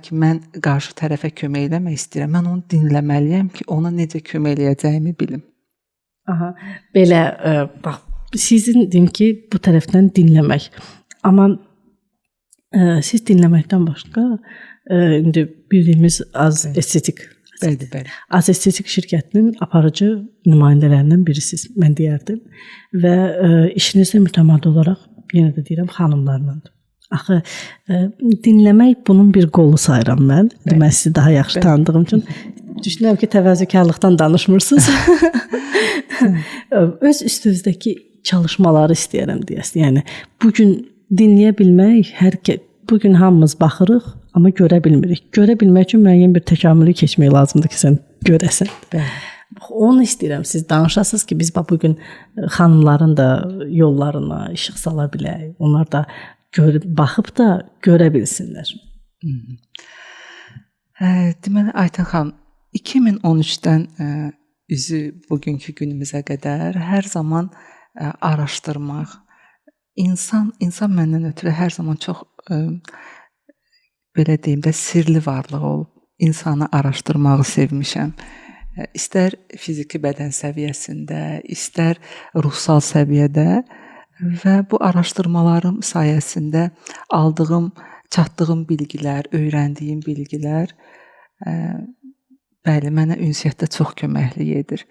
ki, mən qarşı tərəfə kömək eləmək istəyirəm. Mən onu dinləməliyəm ki, ona necə kömək eləyəcəyimi bilim. Aha, belə bax, sizin deyim ki, bu tərəfdən dinləmək. Amma siz dinləməkdən başqa indi bildiyimiz Az Estetik Bəli. Az Estetik şirkətinin aparıcı nümayəndələrindən birisiniz, mən deyərdim. Və işinizdə mütəmadi olaraq, yenə də deyirəm, xanımlarlandır. Axı, dinləmək bunun bir qolu sayıram mən. Mən sizi daha yaxşı tanıdığım üçün. Düşünürəm ki, təvəzzökarlıqdan danışmırsınız. Öz üstünüzdəki çalışmaları istəyirəm deyəsən. Yəni, bugün dinləyə bilmək, bugün hamımız baxırıq, amma görə bilmirik. Görə bilmək üçün müəyyən bir təkamülü keçmək lazımdır ki, sən görəsən. Onu istəyirəm, siz danışasınız ki, biz bugün xanımların da yollarına işıq sala bilək. Onlar da baxıb da görə bilsinlər. Deməli, Aytən xanım, 2013-dən üzü bugünkü günümüzə qədər hər zaman araşdırmaq, insan məndən ötürü hər zaman çox belə deyim də sirli varlıq olub. İnsanı araşdırmağı sevmişəm. İstər fiziki bədən səviyyəsində, istər ruhsal səviyyədə və bu araşdırmalarım sayəsində aldığım, çatdığım bilgilər, öyrəndiyim bilgilər bəli, mənə ünsiyyətdə çox köməklik edir.